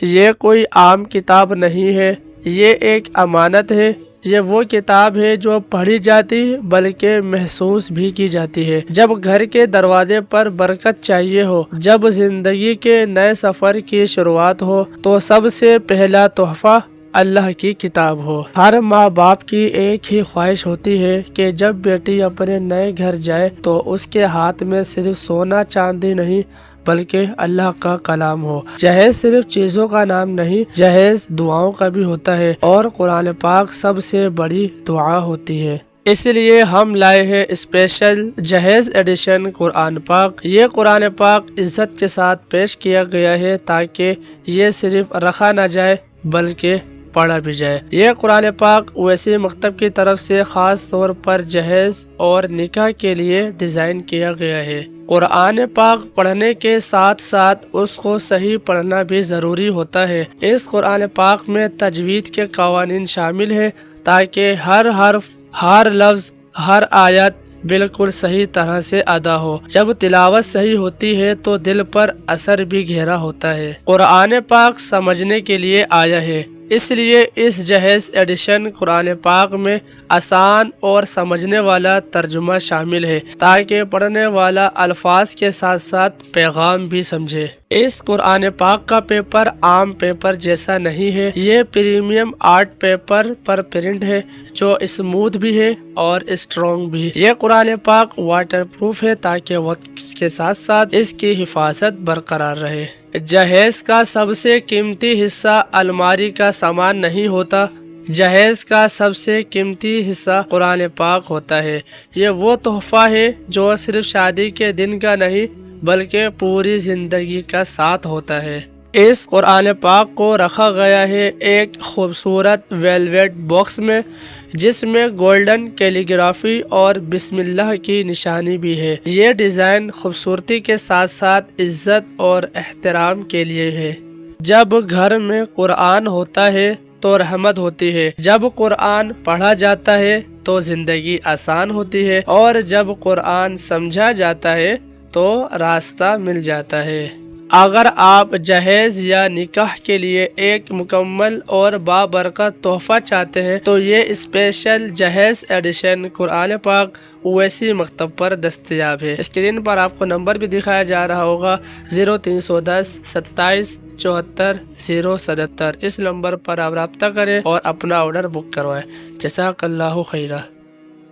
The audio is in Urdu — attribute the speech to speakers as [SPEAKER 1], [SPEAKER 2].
[SPEAKER 1] یہ کوئی عام کتاب نہیں ہے، یہ ایک امانت ہے۔ یہ وہ کتاب ہے جو پڑھی جاتی بلکہ محسوس بھی کی جاتی ہے۔ جب گھر کے دروازے پر برکت چاہیے ہو، جب زندگی کے نئے سفر کی شروعات ہو، تو سب سے پہلا تحفہ اللہ کی کتاب ہو۔ ہر ماں باپ کی ایک ہی خواہش ہوتی ہے کہ جب بیٹی اپنے نئے گھر جائے تو اس کے ہاتھ میں صرف سونا چاندی نہیں بلکہ اللہ کا کلام ہو۔ جہیز صرف چیزوں کا نام نہیں، جہیز دعاؤں کا بھی ہوتا ہے، اور قرآن پاک سب سے بڑی دعا ہوتی ہے۔ اس لیے ہم لائے ہیں اسپیشل جہیز ایڈیشن قرآن پاک۔ یہ قرآن پاک عزت کے ساتھ پیش کیا گیا ہے تاکہ یہ صرف رکھا نہ جائے بلکہ پڑھا بھی جائے۔ یہ قرآن پاک اویسی مکتب کی طرف سے خاص طور پر جہیز اور نکاح کے لیے ڈیزائن کیا گیا ہے۔ قرآن پاک پڑھنے کے ساتھ ساتھ اس کو صحیح پڑھنا بھی ضروری ہوتا ہے۔ اس قرآن پاک میں تجوید کے قوانین شامل ہیں تاکہ ہر حرف، ہر لفظ، ہر آیت بالکل صحیح طرح سے ادا ہو۔ جب تلاوت صحیح ہوتی ہے تو دل پر اثر بھی گہرا ہوتا ہے۔ قرآن پاک سمجھنے کے لیے آیا ہے، اس لیے اس جہیز ایڈیشن قرآن پاک میں آسان اور سمجھنے والا ترجمہ شامل ہے تاکہ پڑھنے والا الفاظ کے ساتھ ساتھ پیغام بھی سمجھے۔ اس قرآن پاک کا پیپر عام پیپر جیسا نہیں ہے، یہ پریمیم آرٹ پیپر پر پرنٹ ہے جو اسموتھ بھی ہے اور اسٹرانگ بھی۔ یہ قرآن پاک واٹر پروف ہے تاکہ وقت کے ساتھ ساتھ اس کی حفاظت برقرار رہے۔ جہیز کا سب سے قیمتی حصہ الماری کا سامان نہیں ہوتا، جہیز کا سب سے قیمتی حصہ قرآن پاک ہوتا ہے۔ یہ وہ تحفہ ہے جو صرف شادی کے دن کا نہیں بلکہ پوری زندگی کا ساتھ ہوتا ہے۔ اس قرآن پاک کو رکھا گیا ہے ایک خوبصورت ویلویٹ باکس میں جس میں گولڈن کیلیگرافی اور بسم اللہ کی نشانی بھی ہے۔ یہ ڈیزائن خوبصورتی کے ساتھ ساتھ عزت اور احترام کے لیے ہے۔ جب گھر میں قرآن ہوتا ہے تو رحمت ہوتی ہے، جب قرآن پڑھا جاتا ہے تو زندگی آسان ہوتی ہے، اور جب قرآن سمجھا جاتا ہے تو راستہ مل جاتا ہے۔ اگر آپ جہیز یا نکاح کے لیے ایک مکمل اور بابرکت تحفہ چاہتے ہیں تو یہ اسپیشل جہیز ایڈیشن قرآن پاک اویسی مکتب پر دستیاب ہے۔ اسکرین پر آپ کو نمبر بھی دکھایا جا رہا ہوگا 0310 27 74 077۔ اس نمبر پر آپ رابطہ کریں اور اپنا آرڈر بک کروائیں۔ جزاک اللہ خیرہ۔